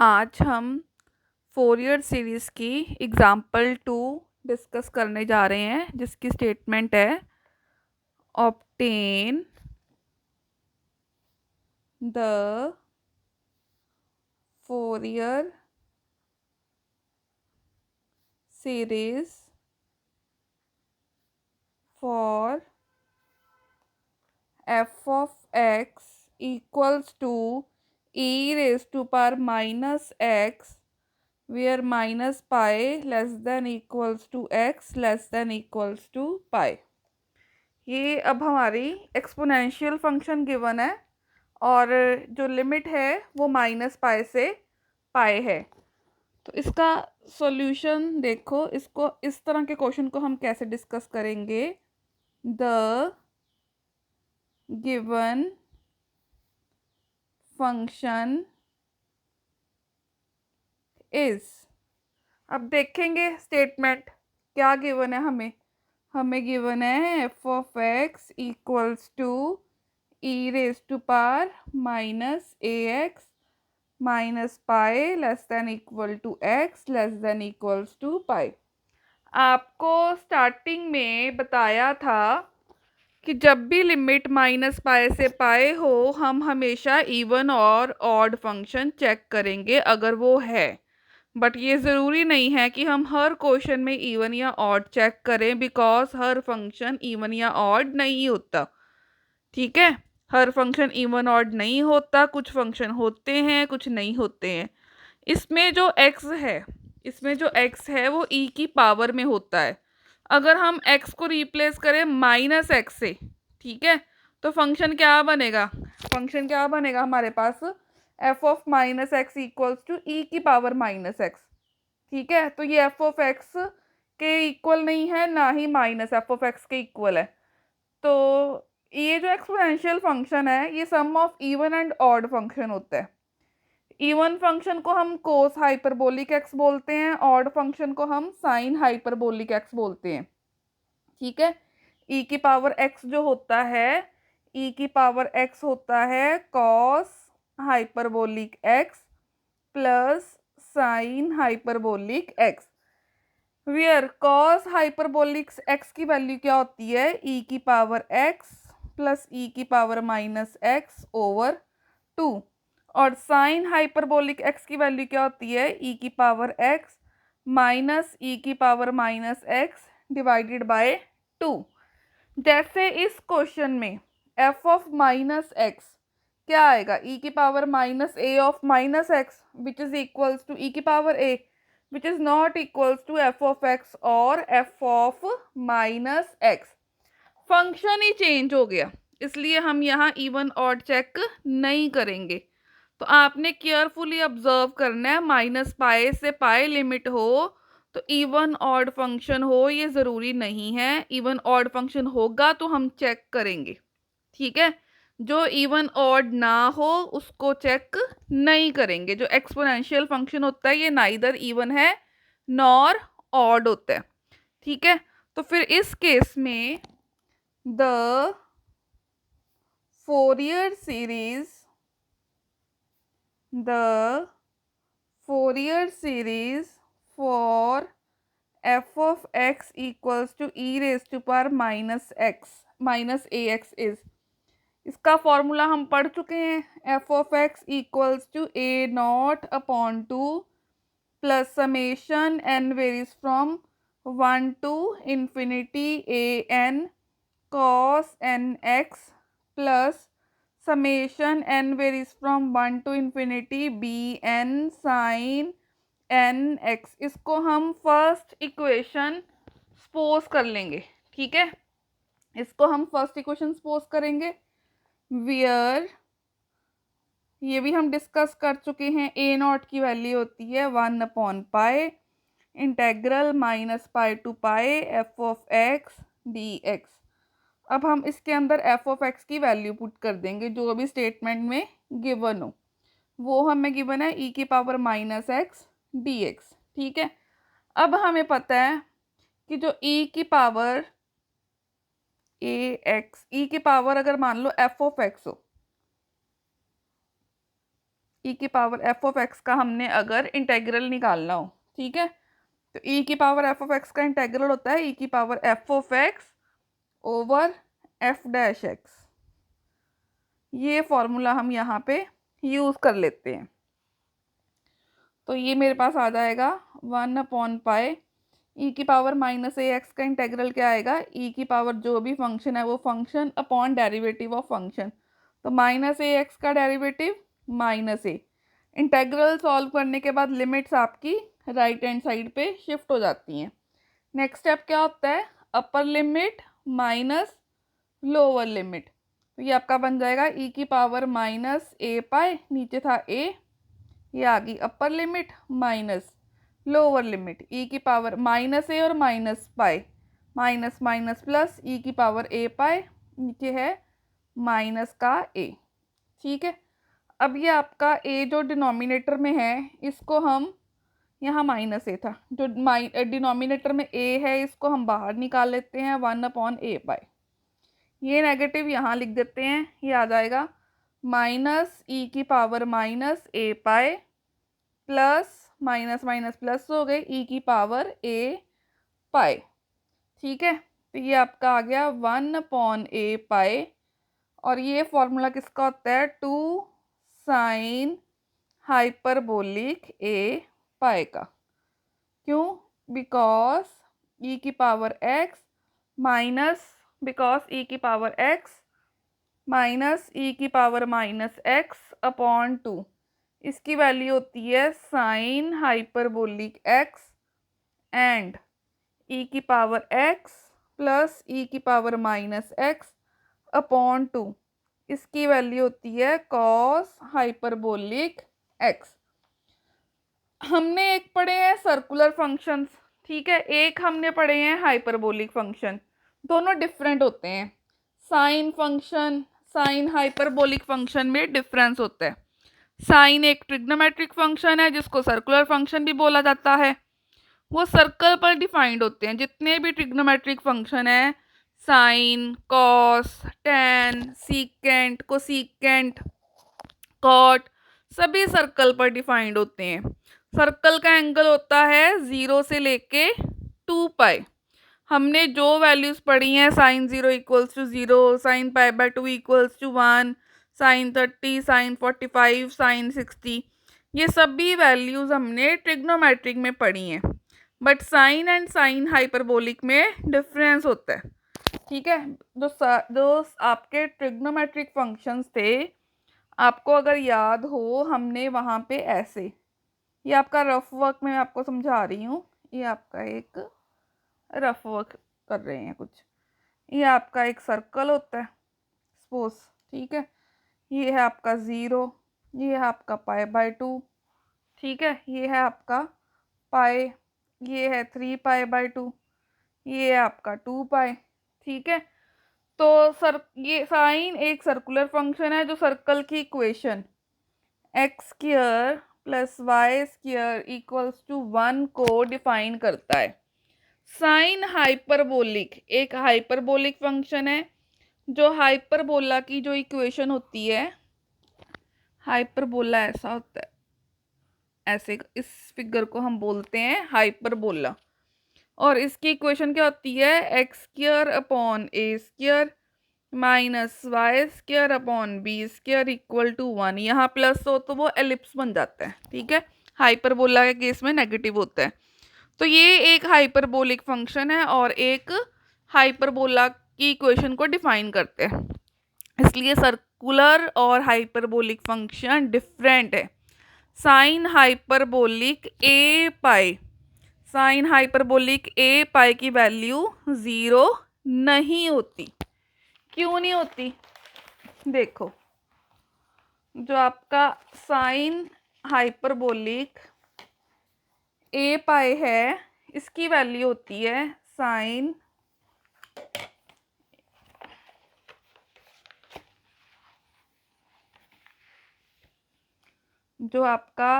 आज हम Fourier series की एग्जाम्पल 2 डिस्कस करने जा रहे हैं, जिसकी स्टेटमेंट है obtain the Fourier series for f of x equals to e raise to power minus x where minus pi less than equals to x less than equals to pi। ये अब हमारी exponential function given है और जो limit है वो minus pi से पाई है। तो इसका सॉल्यूशन देखो, इसको इस तरह के क्वेश्चन को हम कैसे डिस्कस करेंगे। द गिवन फंक्शन इज, अब देखेंगे स्टेटमेंट क्या गिवन है। हमें गिवन है f of x equals to e raise to power minus a x minus pi less than equal to x less than equals to pi. आपको starting में बताया था कि जब भी लिमिट माइनस पाई से पाई हो, हम हमेशा इवन और ऑड फंक्शन चेक करेंगे अगर वो है। बट ये ज़रूरी नहीं है कि हम हर क्वेश्चन में इवन या ऑड चेक करें, बिकॉज हर फंक्शन इवन या ऑड नहीं होता। ठीक है, हर फंक्शन इवन ऑड नहीं होता, कुछ फंक्शन होते हैं कुछ नहीं होते हैं। इसमें जो x है वो e की पावर में होता है। अगर हम x को रिप्लेस करें माइनस एक्स से, ठीक है, तो फंक्शन क्या बनेगा हमारे पास, f of minus x equals to e की पावर माइनस एक्स। ठीक है, तो ये एफ ऑफ एक्स के इक्वल नहीं है, ना ही माइनस एफ ऑफ एक्स के इक्वल है। तो ये जो एक्सपोनेंशियल फंक्शन है ये sum of even and odd function होता है। इवन फंक्शन को हम कोस हाइपरबोलिक एक्स बोलते हैं, ऑड फंक्शन को हम साइन हाइपरबोलिक एक्स बोलते हैं। ठीक है, ई की पावर एक्स जो होता है, ई की पावर एक्स होता है cos hyperbolic x plus sine hyperbolic x, where cos hyperbolic x की वैल्यू क्या होती है, ई की पावर एक्स प्लस ई की पावर माइनस एक्स ओवर 2, और साइन हाइपरबोलिक एक्स की वैल्यू क्या होती है, ई की पावर एक्स माइनस ई की power minus x divided by 2। जैसे इस क्वेश्चन में एफ ऑफ माइनस एक्स क्या आएगा, ई की power minus a of minus x which is equals to e की power a which is not equals to f of x और f of minus x. Function ही change हो गया, इसलिए हम यहाँ इवन ऑड चेक नहीं करेंगे। तो आपने केयरफुली ऑब्जर्व करना है, माइनस पाई से पाई लिमिट हो तो इवन ऑड फंक्शन हो ये ज़रूरी नहीं है। इवन ऑड फंक्शन होगा तो हम चेक करेंगे। ठीक है, जो इवन ऑड ना हो उसको चेक नहीं करेंगे। जो एक्सपोनेंशियल फंक्शन होता है ये नाइदर इवन है नॉर ऑड होता है। ठीक है, तो फिर इस केस में the Fourier series for f of x equals to e raise to power minus x minus a x is, इसका फॉर्मूला हम पढ़ चुके हैं। F of x equals to a naught upon two plus summation n varies from 1 to infinity a n cos n x plus summation n varies from 1 to infinity b n sine n x. इसको हम first equation suppose कर लेंगे। ठीक है, इसको हम first equation suppose करेंगे, wear ये भी हम डिस्कस कर चुके हैं, ए नॉट की वैल्यू होती है 1 upon pi integral minus pi to pi f of x d x. अब हम इसके अंदर एफ ऑफ एक्स की वैल्यू पुट कर देंगे जो अभी स्टेटमेंट में गिवन हो, वो हमें गिवन है ई की power minus x d x. ठीक है, अब हमें पता है कि जो ई की पावर ए एक्स, ई की पावर अगर मान लो एफ ऑफ एक्स हो, ई की पावर एफ ऑफ एक्स का हमने अगर इंटेग्रल निकालना हो, ठीक है, तो ई की पावर एफ ऑफ एक्स का इंटेग्रल होता है ई की power F of x over F dash x. ये फॉर्मूला हम यहाँ पे यूज़ कर लेते हैं। तो ये मेरे पास आ जाएगा 1/पाई ई की पावर माइनस ए एक्स का इंटेग्रल क्या आएगा, ई की पावर जो भी फंक्शन है वो function upon derivative of function. तो माइनस ए एक्स का डेरिवेटिव माइनस ए। इंटेग्रल सॉल्व करने के बाद लिमिट्स आपकी राइट हैंड साइड पे शिफ्ट हो जाती हैं। नेक्स्ट स्टेप क्या होता है, upper limit minus lower limit. तो ये आपका बन जाएगा ई की पावर माइनस ए पाई, नीचे था ए, ये आ गई upper limit minus lower limit e की पावर माइनस ए और minus pi, minus minus plus e की पावर ए पाई, नीचे है माइनस का ए। ठीक है, अब ये आपका ए जो डिनोमिनेटर में है इसको हम, यहाँ माइनस ए था, जो डिनोमिनेटर में ए है इसको हम बाहर निकाल लेते हैं 1/a पाई। ये नेगेटिव यहाँ लिख देते हैं, ये आ जाएगा माइनस ई की power minus a pi plus minus minus plus हो गए ई की पावर ए पाई। ठीक है, तो ये आपका आ गया 1/a पाई। और ये फॉर्मूला किसका होता है, 2 साइन हाइपरबोलिक ए पाई का। क्यों, बिकॉज ई की पावर एक्स माइनस, बिकॉज ई की पावर एक्स माइनस ई की पावर माइनस एक्स अपॉन 2, इसकी वैल्यू होती है साइन हाइपरबोलिक एक्स एंड ई की पावर एक्स प्लस ई की पावर माइनस एक्स अपॉन 2, इसकी वैल्यू होती है कॉस हाइपरबोलिक एक्स। हमने एक पढ़े हैं सर्कुलर फंक्शंस, ठीक है, एक हमने पढ़े हैं हाइपरबोलिक फंक्शन, दोनों डिफरेंट होते हैं। Sine function, sine hyperbolic function में डिफरेंस होता है। साइन एक ट्रिग्नोमेट्रिक फंक्शन है जिसको सर्कुलर फंक्शन भी बोला जाता है, वो सर्कल पर डिफाइंड होते हैं। जितने भी ट्रिग्नोमेट्रिक फंक्शन है, sine, cos, tan, secant, cosecant, cot, सभी सर्कल पर डिफाइंड होते हैं। सर्कल का एंगल होता है 0 से लेके 2 पाई। हमने जो वैल्यूज पढ़ी हैं, साइन 0 इक्वल्स टू 0, साइन पाई/2 equals to 1, sine 30, sine 45, sine 60, ये सभी वैल्यूज हमने ट्रिग्नोमेट्रिक में पढ़ी हैं। But sine and sine hyperbolic में डिफरेंस होता है। ठीक है, जो आपके ट्रिग्नोमेट्रिक फंक्शंस थे, आपको अगर याद हो हमने वहाँ पे ऐसे, ये आपका रफ वर्क में आपको समझा रही हूँ, ये आपका एक रफ वर्क कर रहे हैं कुछ, ये आपका एक सर्कल होता है सपोज, ठीक है, ये है आपका 0, ये है आपका पाई/2, ठीक है, ये है आपका पाई, ये है 3 पाई/2, ये है आपका 2 पाई। ठीक है, तो ये साइन एक सर्कुलर फंक्शन है जो सर्कल की equation x² plus y² equals to 1 को डिफाइन करता है। साइन हाइपरबोलिक एक हाइपरबोलिक फंक्शन है जो हाइपरबोला की जो इक्वेशन होती है, हाइपरबोला ऐसा होता है, ऐसे इस फिगर को हम बोलते हैं हाइपरबोला। और इसकी इक्वेशन क्या होती है, x² upon a² minus y² upon b² equal to 1। यहाँ प्लस हो तो वो एलिप्स बन जाता है। ठीक है, हाइपरबोला के केस में नेगेटिव होता है। तो ये एक हाइपरबोलिक फंक्शन है और एक हाइपरबोला की इक्वेशन को डिफाइन करते हैं, इसलिए सर्कुलर और हाइपरबोलिक फंक्शन डिफरेंट है। Sign hyperbolic a pi, sign hyperbolic a पाई की वैल्यू 0 नहीं होती। क्यों नहीं होती, देखो, जो आपका साइन हाइपरबोलिक ए पाई है इसकी वैल्यू होती है साइन, जो आपका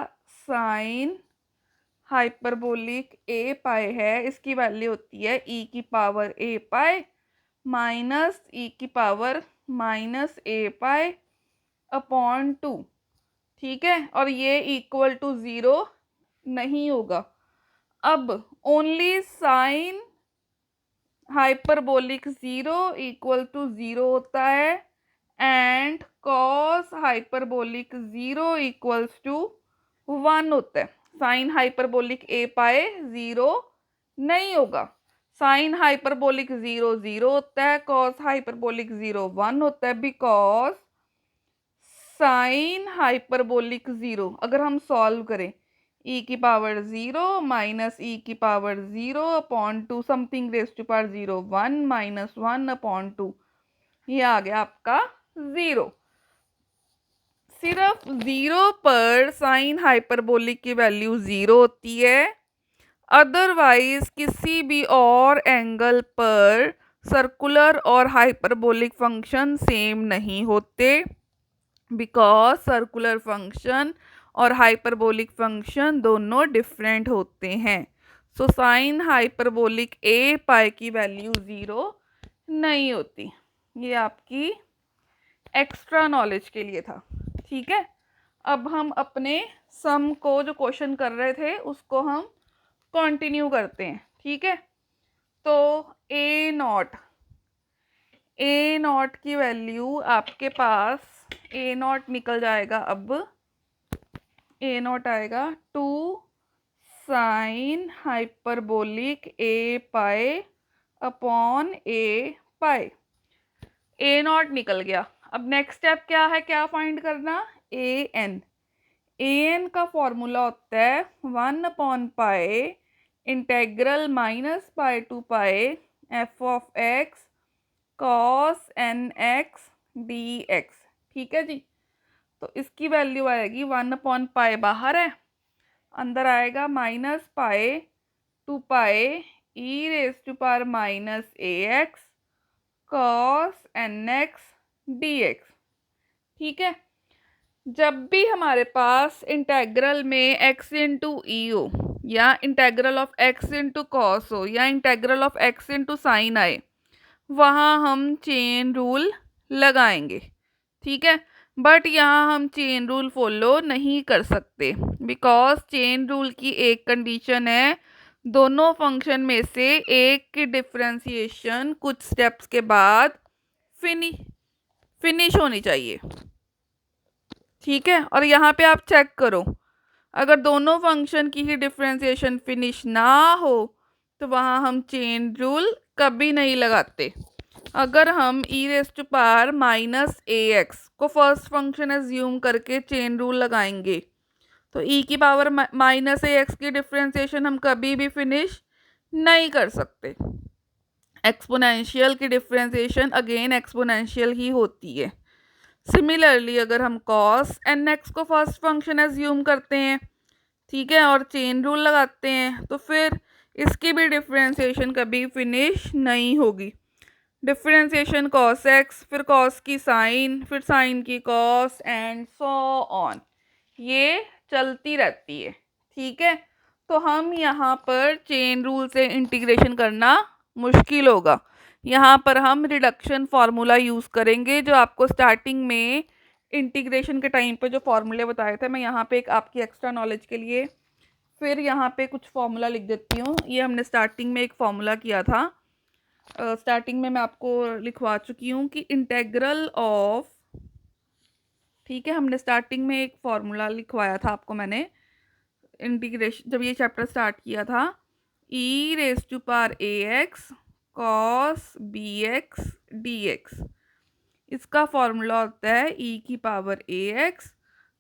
साइन हाइपरबोलिक ए पाई है इसकी वैल्यू होती है ई की पावर ए पाई माइनस ई की power minus a pi upon 2। ठीक है, और ये इक्वल टू 0 नहीं होगा। अब only sine hyperbolic 0 equal to 0 होता है and cos hyperbolic 0 equals to 1 होता है। साइन हाइपरबोलिक ए पाए 0 नहीं होगा। साइन हाइपरबोलिक 0 0 होता है, कॉस हाइपरबोलिक 0 1 होता है, बिकॉज साइन हाइपरबोलिक 0 अगर हम सॉल्व करें e की पावर 0 माइनस e की power 0 upon 2 something raise to power 0 1 minus 1 upon 2, ये आ गया आपका 0। सिर्फ 0 पर साइन हाइपरबोलिक की वैल्यू 0 होती है, अदरवाइज किसी भी और एंगल पर सर्कुलर और हाइपरबोलिक फंक्शन सेम नहीं होते, बिकॉज सर्कुलर फंक्शन और हाइपरबोलिक फंक्शन दोनों डिफरेंट होते हैं। सो साइन हाइपरबोलिक ए पाई की वैल्यू 0 नहीं होती। ये आपकी एक्स्ट्रा नॉलेज के लिए था, ठीक है। अब हम अपने सम को जो क्वेश्चन कर रहे थे उसको हम कंटिन्यू करते हैं, ठीक है। तो ए नॉट की वैल्यू आपके पास ए नॉट निकल जाएगा। अब ए नॉट आएगा 2 साइन हाइपरबोलिक ए पाए अपॉन ए पाए। ए नॉट निकल गया। अब नेक्स्ट स्टेप क्या है, क्या फाइंड करना, ए एन का फॉर्मूला होता है 1 upon pi integral minus pi to pi f of x cos n x d x, ठीक है जी। तो इसकी वैल्यू आएगी 1 अपॉन पाए बाहर है, अंदर आएगा minus pi to pi e raise to power minus a x cos n x d x, ठीक है। जब भी हमारे पास इंटेग्रल में x इंटू ई हो या integral of x into cos हो या integral of x into sine आए, वहाँ हम चेन रूल लगाएंगे, ठीक है। बट यहाँ हम चेन रूल फॉलो नहीं कर सकते, बिकॉज चेन रूल की एक कंडीशन है, दोनों फंक्शन में से एक की डिफरेंशिएशन कुछ स्टेप्स के बाद फिनिश होनी चाहिए, ठीक है। और यहाँ पे आप चेक करो, अगर दोनों फंक्शन की ही डिफरेंशिएशन फिनिश ना हो तो वहाँ हम चेन रूल कभी नहीं लगाते। अगर हम e raise to power minus a x को फर्स्ट फंक्शन एज्यूम करके चेन रूल लगाएंगे तो ई की पावर माइनस ए एक्स की डिफरेंशिएशन हम कभी भी फिनिश नहीं कर सकते। एक्सपोनेंशियल की डिफरेंशिएशन अगेन एक्सपोनेंशियल ही होती है। सिमिलरली अगर हम कॉस एन एक्स को फर्स्ट फंक्शन एज्यूम करते हैं, ठीक है, और चेन रूल लगाते हैं तो फिर इसकी भी डिफरेंशिएशन कभी फिनिश नहीं होगी। डिफरेंशिएशन कॉस एक्स, फिर कॉस की साइन, फिर साइन की कॉस एंड सो ऑन, ये चलती रहती है, ठीक है। तो हम यहाँ पर चेन रूल से इंटीग्रेशन करना मुश्किल होगा। यहाँ पर हम रिडक्शन फार्मूला यूज़ करेंगे, जो आपको स्टार्टिंग में इंटीग्रेशन के टाइम पे जो फार्मूले बताए थे। मैं यहाँ पे एक आपकी एक्स्ट्रा नॉलेज के लिए फिर यहाँ पे कुछ फार्मूला लिख देती हूँ। ये हमने स्टार्टिंग में एक फार्मूला किया था, स्टार्टिंग में मैं आपको लिखवा चुकी हूँ कि इंटेग्रल ऑफ, ठीक है, हमने स्टार्टिंग में एक फार्मूला लिखवाया था आपको मैंने इंटीग्रेशन जब ये चैप्टर स्टार्ट किया था, e raise to power a x cos b x d x. इसका फॉर्मूला होता है ई की power a x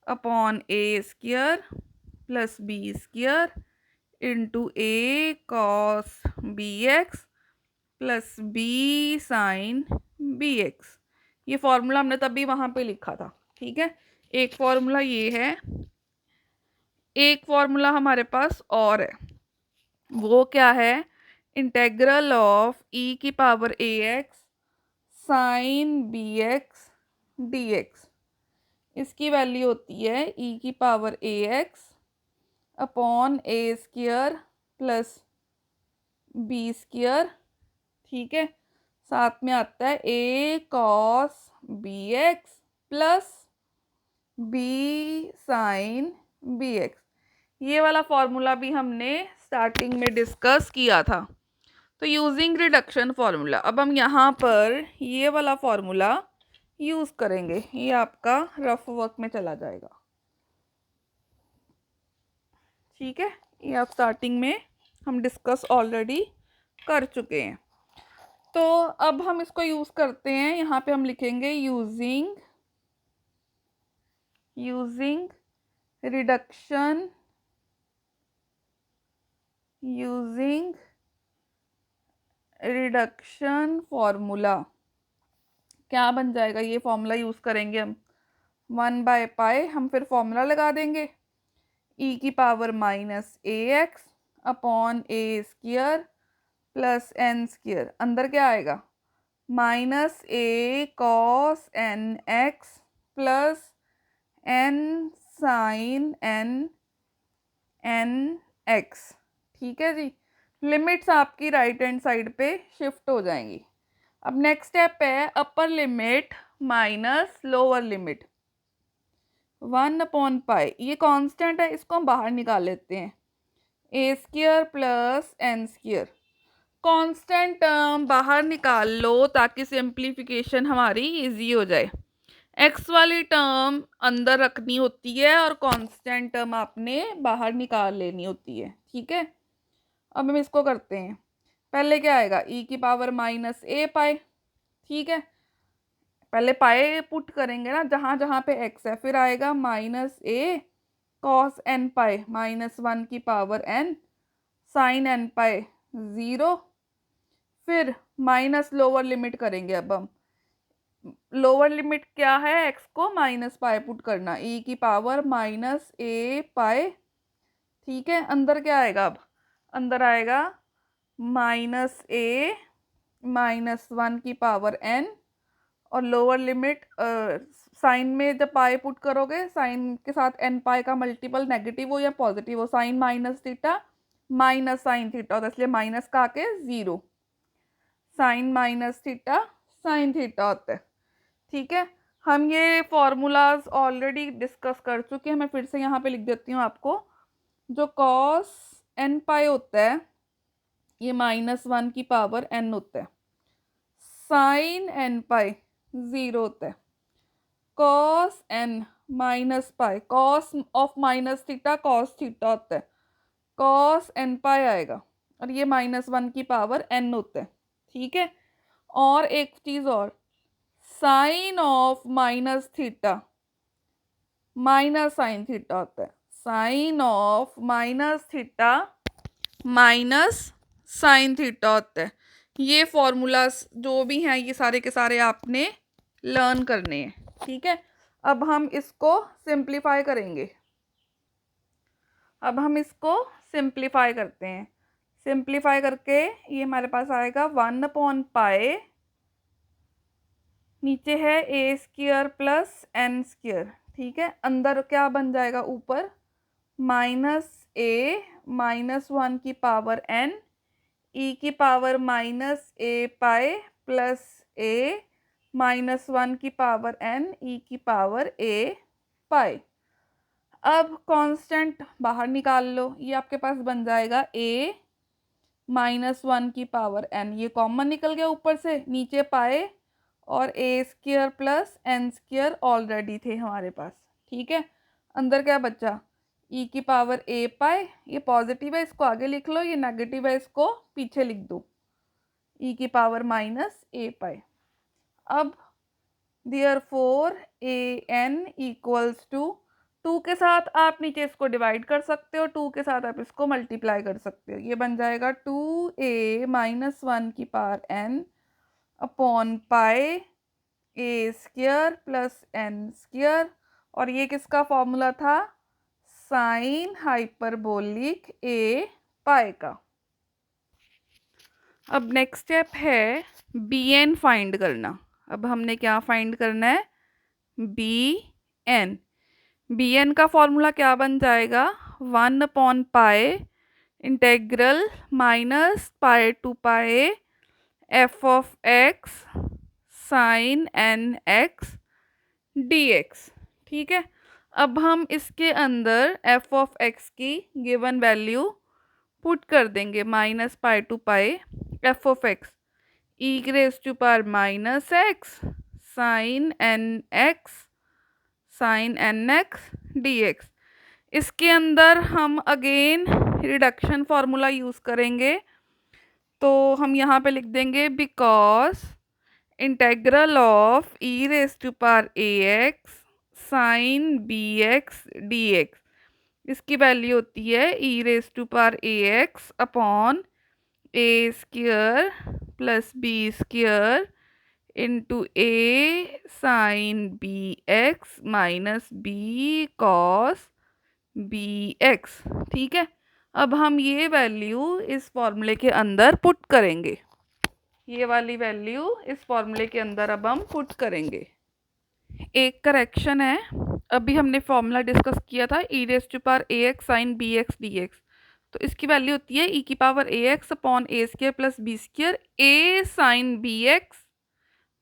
upon a square plus b square into a cos b x plus b sine b x. ये formula हमने तभी वहाँ पे लिखा था, ठीक है। एक फॉर्मूला ये है, एक फॉर्मूला हमारे पास और है, वो क्या है, इंटेग्रल ऑफ ई की power a x sine b x d x. इसकी वैल्यू होती है ई की power a x upon a square plus b square, ठीक है। साथ में आता है a cos b x plus b sine b x. ये वाला फॉर्मूला भी हमने स्टार्टिंग में डिस्कस किया था। तो यूजिंग रिडक्शन फॉर्मूला, अब हम यहाँ पर ये वाला फॉर्मूला यूज़ करेंगे। ये आपका रफ वर्क में चला जाएगा, ठीक है। ये आप स्टार्टिंग में हम डिस्कस ऑलरेडी कर चुके हैं। तो अब हम इसको यूज़ करते हैं। यहाँ पे हम लिखेंगे using reduction, using reduction formula. क्या बन जाएगा? ये फॉर्मूला यूज़ करेंगे हम 1/π, हम फिर फॉर्मूला लगा देंगे e की power minus a x upon a square plus n square. अंदर क्या आएगा? Minus a cos n x plus n sine n x, ठीक है जी। लिमिट्स आपकी राइट हैंड साइड पे शिफ्ट हो जाएंगी। अब नेक्स्ट स्टेप है upper limit minus lower limit 1/π। ये कांस्टेंट है, इसको हम बाहर निकाल लेते हैं। A square plus n square, constant term बाहर निकाल लो ताकि सिंप्लीफिकेशन हमारी इजी हो जाए। एक्स वाली टर्म अंदर रखनी होती है और कांस्टेंट टर्म आपने बाहर निकाल लेनी होती है, ठीक है। अब हम इसको करते हैं। पहले क्या आएगा? e की पावर माइनस ए पाई, ठीक है। पहले पाई पुट करेंगे ना जहाँ जहाँ पे x है, फिर आएगा minus a cos n pi minus 1 की पावर n साइन एन पाई 0। फिर माइनस लोअर लिमिट करेंगे। अब हम लोअर लिमिट क्या है? x को माइनस पाई पुट करना, e की पावर माइनस ए पाई, ठीक है। अंदर क्या आएगा? अब अंदर आएगा माइनस ए माइनस 1 की पावर n, और लोअर लिमिट साइन में जब पाई पुट करोगे, साइन के साथ एन पाई का मल्टीपल नेगेटिव हो या पॉजिटिव हो, sine minus theta minus sine theta होता है, इसलिए माइनस का आके 0, sine minus theta sine theta होता है, ठीक है। हम ये फॉर्मूलाज ऑलरेडी डिस्कस कर चुके हैं। मैं फिर से यहाँ पे लिख देती हूँ आपको। जो कॉस एन पाई होता है ये माइनस 1 की पावर n होता है, साइन एन पाई 0 होता है, cos n minus pi, cos of minus theta cos theta होता है, कॉस एन पाई आएगा, और ये माइनस 1 की पावर n होता है, ठीक है। और एक चीज और, sine of minus theta minus sine theta होता है, sine of minus theta minus sine theta होता है। ये फॉर्मूलाज जो भी हैं ये सारे के सारे आपने लर्न करने हैं, ठीक है। अब हम इसको सिंप्लीफाई करेंगे। अब हम इसको सिंप्लीफाई करते हैं। सिंप्लीफाई करके ये हमारे पास आएगा 1/π, नीचे है ए स्क्वायर प्लस एन स्क्वायर, ठीक है। अंदर क्या बन जाएगा? ऊपर माइनस ए माइनस 1 की पावर n e की power minus a pi plus A minus 1 की पावर n e की पावर ए पाई। अब कांस्टेंट बाहर निकाल लो, ये आपके पास बन जाएगा a माइनस 1 की पावर n, ये कॉमन निकल गया ऊपर से, नीचे पाए और a square plus n square already थे हमारे पास, ठीक है। अंदर क्या बचा? e की पावर ए पाई, ये पॉजिटिव है इसको आगे लिख लो, ये नेगेटिव है इसको पीछे लिख दो, e की पावर माइनस ए पाई। अब therefore a n equals to 2 के साथ आप नीचे इसको डिवाइड कर सकते हो, 2 के साथ आप इसको मल्टीप्लाई कर सकते हो, ये बन जाएगा 2a माइनस 1 की पावर n अपॉन पाई ए स्क्वायर प्लस एन स्क्वायर, और ये किसका फॉर्मूला था? साइन हाइपरबोलिक ए पाई का। अब नेक्स्ट स्टेप है बी एन फाइंड करना। अब हमने क्या फाइंड करना है? बी एन का फॉर्मूला क्या बन जाएगा? 1/π integral minus pi to pi f of x sine n x d x, ठीक है। अब हम इसके अंदर एफ ऑफ एक्स की गिवन वैल्यू पुट कर देंगे minus pi to pi f of x e raise to power minus x sine n x d x. इसके अंदर हम अगेन रिडक्शन फॉर्मूला यूज़ करेंगे, तो हम यहाँ पे लिख देंगे because integral of e raise to power a x sine b x d x, इसकी वैल्यू होती है e raise to power a x upon a square plus b square into a sine b x minus b cos b x. ठीक है, अब हम ये value इस फॉर्मूले के अंदर पुट करेंगे, ये वाली वैल्यू इस फॉर्मूले के अंदर अब हम पुट करेंगे। एक करेक्शन है, अभी हमने फॉर्मूला डिस्कस किया था e raise to power a x sine b x d x, तो इसकी वैल्यू होती है ई की power a x upon a square plus b square a sine b x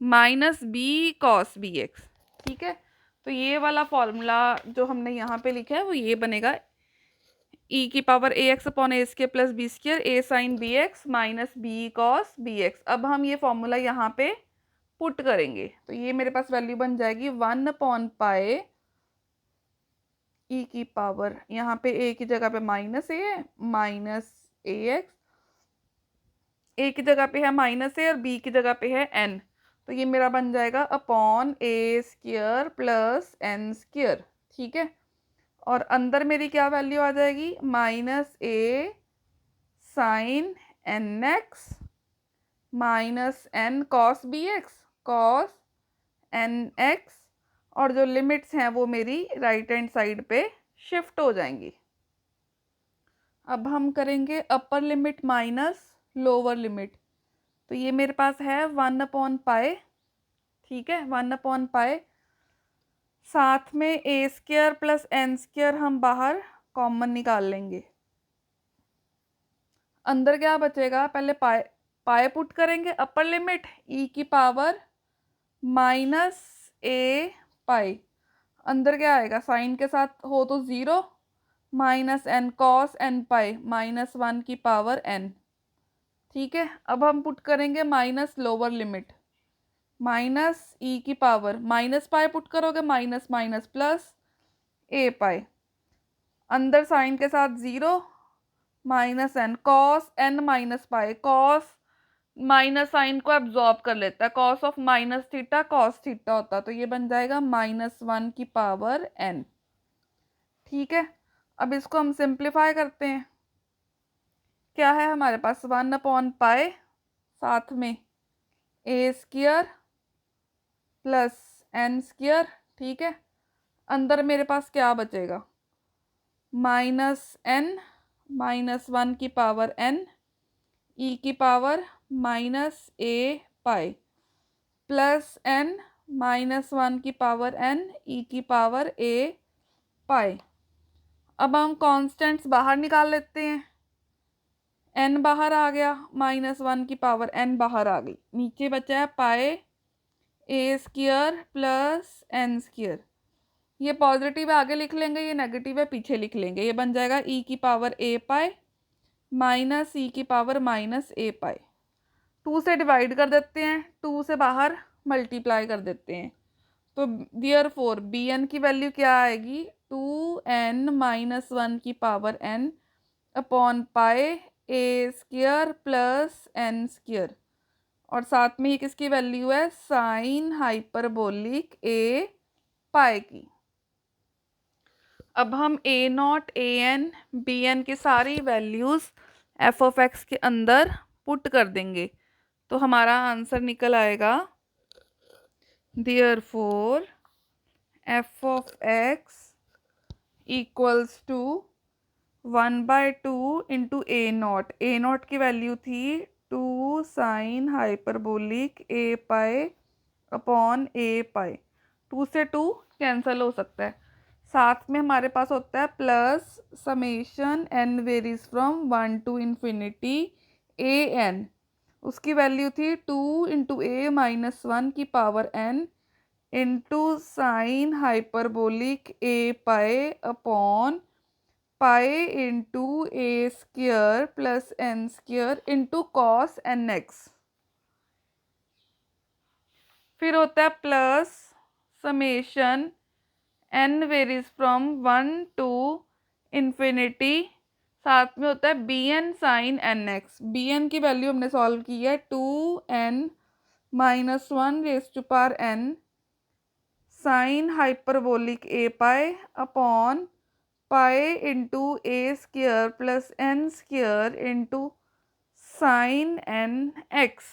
minus b cos b x. ठीक है, तो ये वाला फॉर्मूला जो हमने यहाँ पे लिखा है वो ये बनेगा ई की power a x upon a square plus b square a sine b x minus b cos b x. अब हम ये फॉर्मूला यहाँ पे पुट करेंगे, तो ये मेरे पास वैल्यू बन जाएगी 1/पाई ई की पावर, यहाँ पे ए की जगह पे माइनस ए है, माइनस ए एक्स, ए की जगह पे है माइनस ए और बी की जगह पे है एन, तो ये मेरा बन जाएगा upon a square plus n square. ठीक है, और अंदर मेरी क्या वैल्यू आ जाएगी minus a sine n x minus n cos b x cos n x, और जो लिमिट्स हैं वो मेरी राइट हैंड साइड पे शिफ्ट हो जाएंगी। अब हम करेंगे upper limit minus lower limit, तो ये मेरे पास है 1/पाई। ठीक है, 1/पाई, साथ में ए स्क्वायर प्लस एन स्क्वायर हम बाहर कॉमन निकाल लेंगे, अंदर क्या बचेगा, पहले पाई पाई पुट करेंगे अपर लिमिट ई की पावर माइनस ए पाई, अंदर क्या आएगा साइन के साथ हो तो 0 minus n cos n pi minus 1 की पावर एन। ठीक है, अब हम पुट करेंगे minus lower limit minus e की पावर माइनस पाई पुट करोगे minus minus plus a pi, अंदर साइन के साथ 0 minus n cos n minus pi, cos minus sine को एब्जॉर्ब कर लेता है, cos of minus theta cos theta होता है, तो ये बन जाएगा -1 की पावर एन। ठीक है, अब इसको हम सिंप्लीफाई करते हैं, क्या है हमारे पास 1/पाई, साथ में ए स्क्वायर प्लस एन स्क्वायर। ठीक है, अंदर मेरे पास क्या बचेगा माइनस एन -1 की पावर एन ई की power minus a pi plus N -1 की पावर एन ई की पावर ए पाई। अब हम कॉन्स्टेंट्स बाहर निकाल लेते हैं, एन बाहर आ गया, -1 की पावर एन बाहर आ गई, नीचे बचा है पाई ए स्क्वायर प्लस एन स्क्वायर, ये पॉजिटिव है आगे लिख लेंगे, ये नेगेटिव है पीछे लिख लेंगे, ये बन जाएगा ई की पावर ए पाई माइनस ई की पावर माइनस ए पाई। 2 से डिवाइड कर देते हैं, 2 से बाहर मल्टीप्लाई कर देते हैं, तो देयरफॉर बी एन की वैल्यू क्या आएगी 2n - 1 की पावर n अपॉन पाई ए स्क्वायर प्लस एन स्क्वायर, और साथ में ये किसकी वैल्यू है साइन हाइपरबोलिक ए पाई की। अब हम a naught a n b n की सारी वैल्यूज़ एफ ऑफ एक्स के अंदर पुट कर देंगे, तो हमारा आंसर निकल आएगा therefore f of x equals to 1/2 into a naught की वैल्यू थी 2 sine hyperbolic a pi upon a pi, 2 से 2 कैंसिल हो सकता है, साथ में हमारे पास होता है plus summation n varies from 1 to infinity a n, उसकी वैल्यू थी 2 इंटू ए -1 की power n into sine hyperbolic a pi upon pi into a square plus n square into cos n x. फिर होता है plus summation n varies from 1 to infinity, साथ में होता है b n sine n x. B n की value हमने solve की है 2n minus 1 raise to power n sine hyperbolic a pi upon pi into a square plus n square into sine n x.